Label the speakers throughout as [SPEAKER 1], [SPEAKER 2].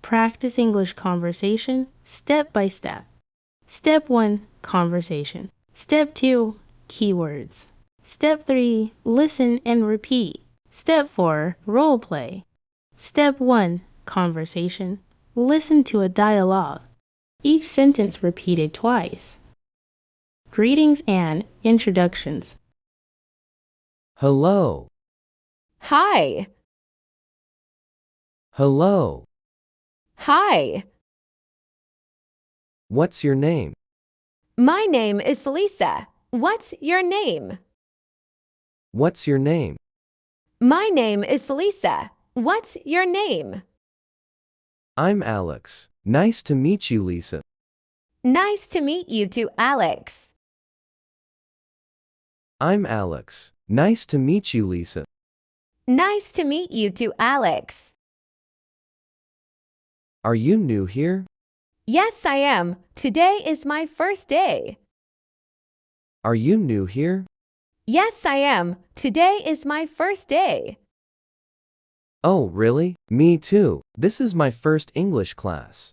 [SPEAKER 1] Practice English conversation step by step. Step 1. Conversation. Step 2. Keywords. Step 3. Listen and repeat. Step 4. Role play. Step 1. Conversation. Listen to a dialogue. Each sentence repeated twice. Greetings and introductions.
[SPEAKER 2] Hello.
[SPEAKER 3] Hi.
[SPEAKER 2] Hello.
[SPEAKER 3] Hi.
[SPEAKER 2] What's your name?
[SPEAKER 3] My name is Lisa. What's your name?
[SPEAKER 2] What's your name?
[SPEAKER 3] My name is Lisa. What's your name?
[SPEAKER 2] I'm Alex. Nice to meet you, Lisa.
[SPEAKER 3] Nice to meet you too, Alex.
[SPEAKER 2] I'm Alex. Nice to meet you, Lisa.
[SPEAKER 3] Nice to meet you too, Alex.
[SPEAKER 2] Are you new here?
[SPEAKER 3] Yes, I am. Today is my first day.
[SPEAKER 2] Are you new here?
[SPEAKER 3] Yes, I am. Today is my first day.
[SPEAKER 2] Oh, really? Me too. This is my first English class.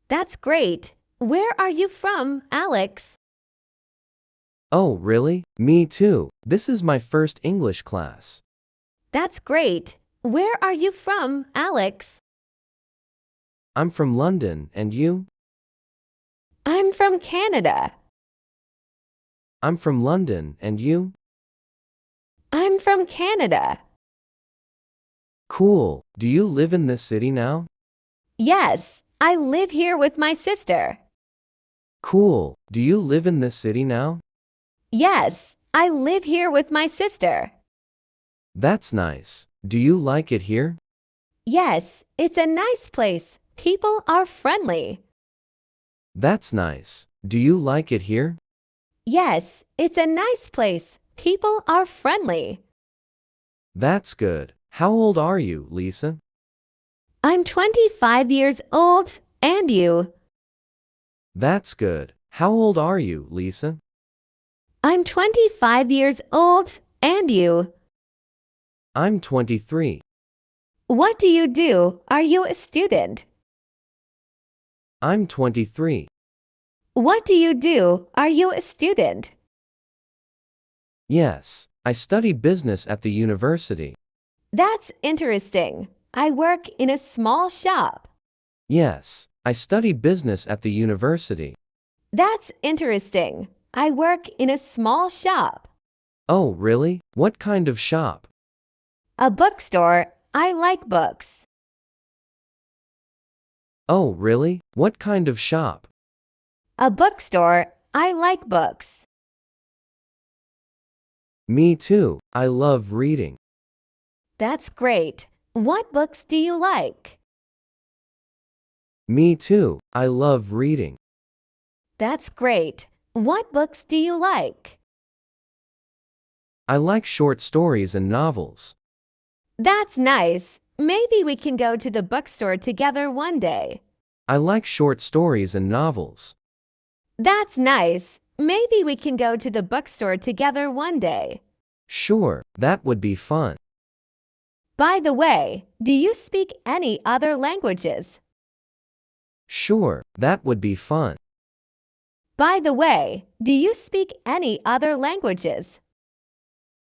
[SPEAKER 3] That's great. Where are you from, Alex?
[SPEAKER 2] Oh, really? Me too. This is my first English class.
[SPEAKER 3] That's great. Where are you from, Alex?
[SPEAKER 2] I'm from London, and you?
[SPEAKER 3] I'm from Canada.
[SPEAKER 2] I'm from London, and you?
[SPEAKER 3] I'm from Canada.
[SPEAKER 2] Cool. Do you live in this city now?
[SPEAKER 3] Yes, I live here with my sister.
[SPEAKER 2] Cool. Do you live in this city now?
[SPEAKER 3] Yes, I live here with my sister.
[SPEAKER 2] That's nice. Do you like it here?
[SPEAKER 3] Yes, it's a nice place. People are friendly.
[SPEAKER 2] That's nice. Do you like it here?
[SPEAKER 3] Yes, it's a nice place. People are friendly.
[SPEAKER 2] That's good. How old are you, Lisa?
[SPEAKER 3] I'm 25 years old, and you?
[SPEAKER 2] That's good. How old are you, Lisa?
[SPEAKER 3] I'm 25 years old, and you?
[SPEAKER 2] I'm 23.
[SPEAKER 3] What do you do? Are you a student?
[SPEAKER 2] I'm 23.
[SPEAKER 3] What do you do? Are you a student?
[SPEAKER 2] Yes, I study business at the university.
[SPEAKER 3] That's interesting. I work in a small shop.
[SPEAKER 2] Yes, I study business at the university.
[SPEAKER 3] That's interesting. I work in a small shop.
[SPEAKER 2] Oh, really? What kind of shop?
[SPEAKER 3] A bookstore. I like books.
[SPEAKER 2] Oh, really? What kind of shop?
[SPEAKER 3] A bookstore. I like books.
[SPEAKER 2] Me too. I love reading.
[SPEAKER 3] That's great. What books do you like?
[SPEAKER 2] Me too. I love reading.
[SPEAKER 3] That's great. What books do you like?
[SPEAKER 2] I like short stories and novels.
[SPEAKER 3] That's nice. Maybe we can go to the bookstore together one day.
[SPEAKER 2] I like short stories and novels.
[SPEAKER 3] That's nice. Maybe we can go to the bookstore together one day.
[SPEAKER 2] Sure, that would be fun.
[SPEAKER 3] By the way, do you speak any other languages?
[SPEAKER 2] Sure, that would be fun.
[SPEAKER 3] By the way, do you speak any other languages?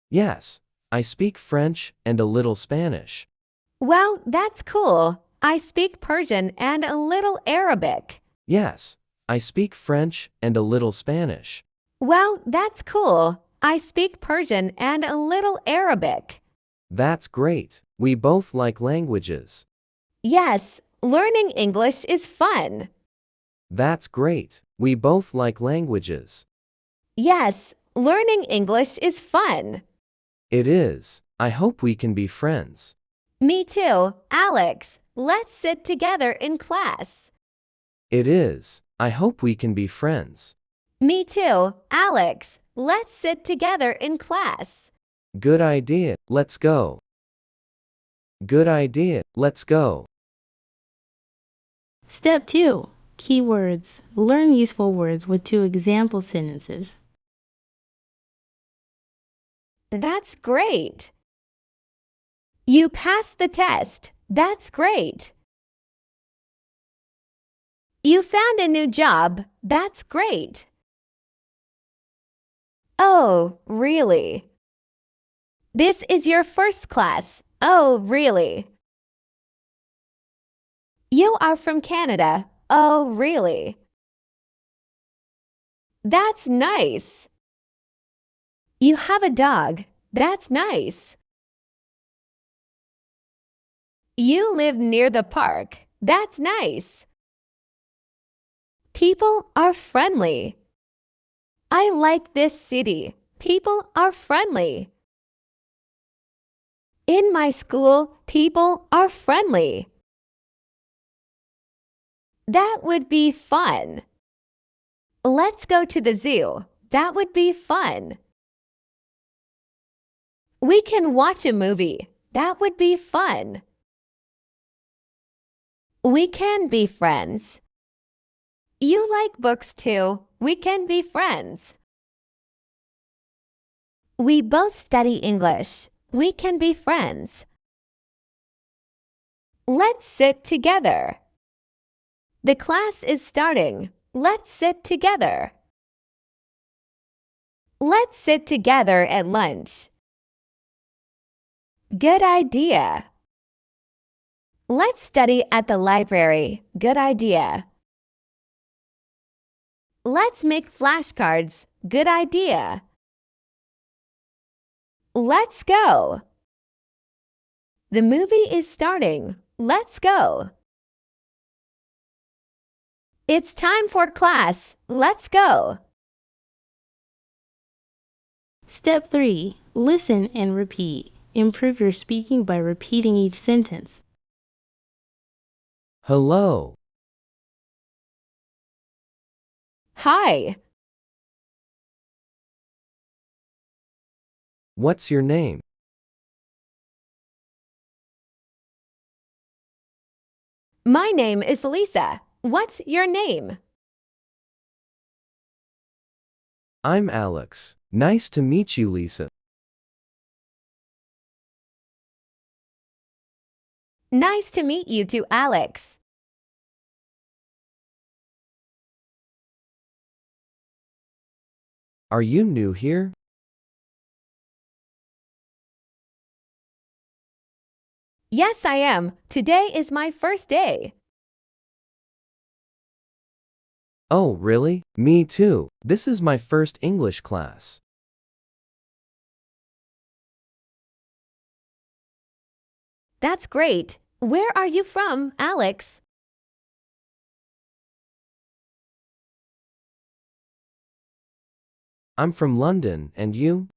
[SPEAKER 2] Yes, I speak French and a little Spanish.
[SPEAKER 3] Well, that's cool. I speak Persian and a little Arabic.
[SPEAKER 2] Yes, I speak French and a little Spanish.
[SPEAKER 3] Well, that's cool. I speak Persian and a little Arabic.
[SPEAKER 2] That's great. We both like languages.
[SPEAKER 3] Yes, learning English is fun.
[SPEAKER 2] That's great. We both like languages.
[SPEAKER 3] Yes, learning English is fun.
[SPEAKER 2] It is. I hope we can be friends.
[SPEAKER 3] Me too, Alex. Let's sit together in class.
[SPEAKER 2] It is. I hope we can be friends.
[SPEAKER 3] Me too, Alex. Let's sit together in class.
[SPEAKER 2] Good idea. Let's go. Good idea. Let's go.
[SPEAKER 1] Step 2. Keywords. Learn useful words with 2 example sentences.
[SPEAKER 3] That's great. You passed the test. That's great. You found a new job. That's great. Oh, really? This is your first class. Oh, really? You are from Canada. Oh, really? That's nice. You have a dog. That's nice. You live near the park. That's nice. People are friendly. I like this city. People are friendly. In my school, people are friendly. That would be fun. Let's go to the zoo. That would be fun. We can watch a movie. That would be fun. We can be friends. You like books too. We can be friends. We both study English. We can be friends. Let's sit together. The class is starting. Let's sit together. Let's sit together at lunch. Good idea. Let's study at the library. Good idea. Let's make flashcards. Good idea. Let's go. The movie is starting. Let's go. It's time for class. Let's go.
[SPEAKER 1] Step 3. Listen and repeat. Improve your speaking by repeating each sentence.
[SPEAKER 2] Hello.
[SPEAKER 3] Hi.
[SPEAKER 2] What's your name?
[SPEAKER 3] My name is Lisa. What's your name?
[SPEAKER 2] I'm Alex. Nice to meet you, Lisa.
[SPEAKER 3] Nice to meet you too, Alex.
[SPEAKER 2] Are you new here?
[SPEAKER 3] Yes, I am. Today is my first day.
[SPEAKER 2] Oh, really? Me too. This is my first English class.
[SPEAKER 3] That's great. Where are you from, Alex?
[SPEAKER 2] I'm from London, and you?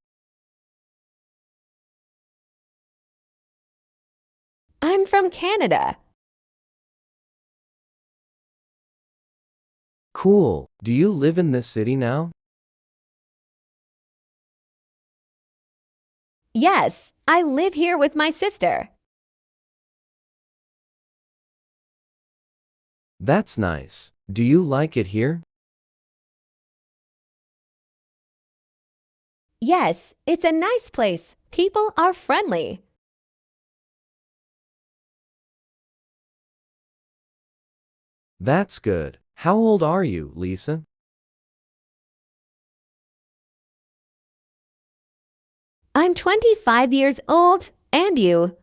[SPEAKER 3] I'm from Canada.
[SPEAKER 2] Cool. Do you live in this city now?
[SPEAKER 3] Yes, I live here with my sister.
[SPEAKER 2] That's nice. Do you like it here?
[SPEAKER 3] Yes, it's a nice place. People are friendly.
[SPEAKER 2] That's good. How old are you, Lisa?
[SPEAKER 3] I'm 25 years old. And you?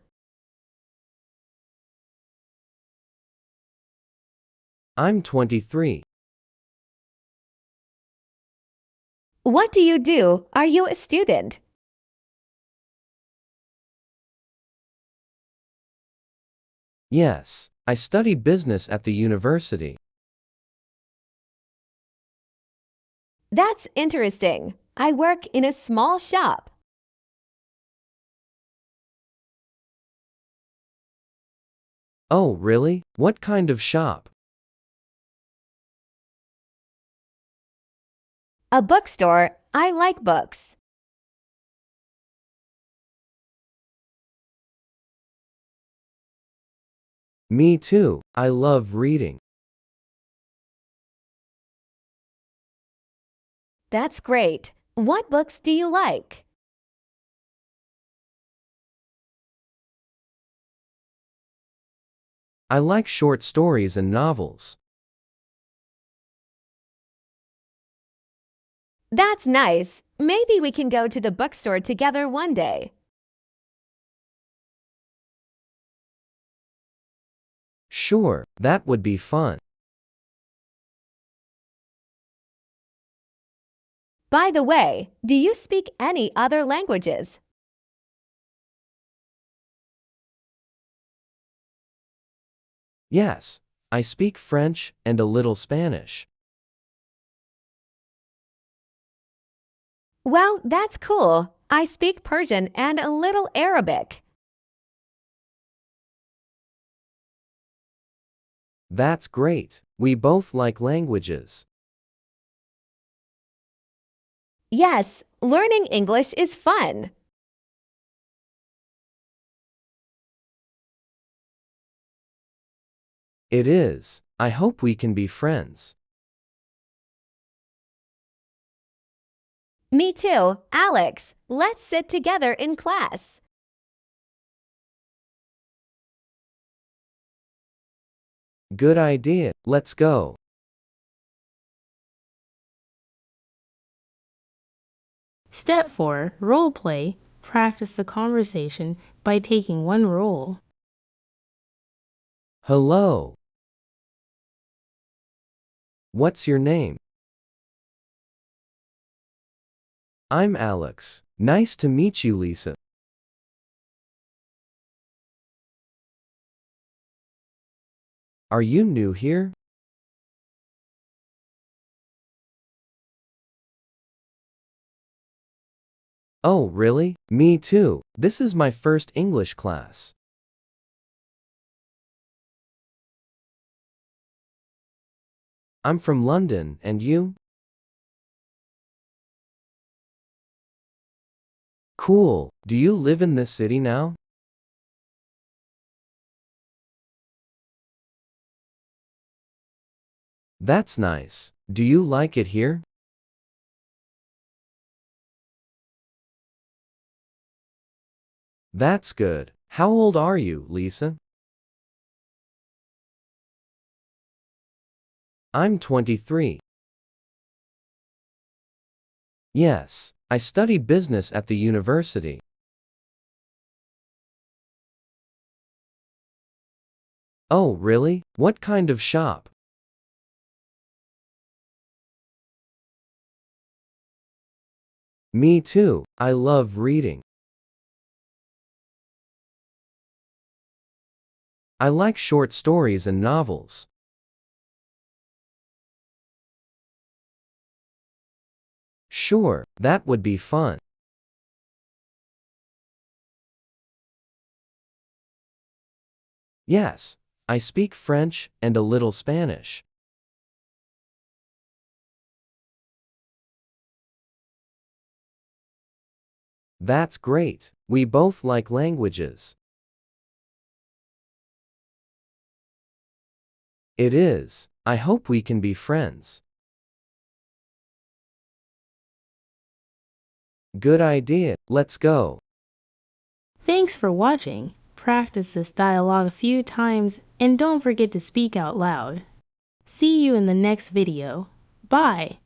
[SPEAKER 2] I'm 23.
[SPEAKER 3] What do you do? Are you a student?
[SPEAKER 2] Yes, I study business at the university.
[SPEAKER 3] That's interesting. I work in a small shop.
[SPEAKER 2] Oh, really? What kind of shop?
[SPEAKER 3] A bookstore. I like books.
[SPEAKER 2] Me too. I love reading.
[SPEAKER 3] That's great. What books do you like?
[SPEAKER 2] I like short stories and novels.
[SPEAKER 3] That's nice. Maybe we can go to the bookstore together one day.
[SPEAKER 2] Sure, that would be fun.
[SPEAKER 3] By the way, do you speak any other languages?
[SPEAKER 2] Yes, I speak French and a little Spanish.
[SPEAKER 3] Well, that's cool. I speak Persian and a little Arabic.
[SPEAKER 2] That's great. We both like languages.
[SPEAKER 3] Yes, learning English is fun.
[SPEAKER 2] It is. I hope we can be friends.
[SPEAKER 3] Me too, Alex. Let's sit together in class.
[SPEAKER 2] Good idea. Let's go.
[SPEAKER 1] Step 4. Roleplay. Practice the conversation by taking one role.
[SPEAKER 2] Hello. What's your name? I'm Alex. Nice to meet you, Lisa. Are you new here? Oh, really? Me too. This is my first English class. I'm from London, and you? Cool. Do you live in this city now? That's nice. Do you like it here? That's good. How old are you, Lisa? I'm 23. Yes, I study business at the university. Oh, really? What kind of shop? Me too. I love reading. I like short stories and novels. Sure, that would be fun. Yes, I speak French and a little Spanish. That's great. We both like languages. It is. I hope we can be friends. Good idea. Let's go.
[SPEAKER 1] Thanks for watching. Practice this dialogue a few times and don't forget to speak out loud. See you in the next video. Bye!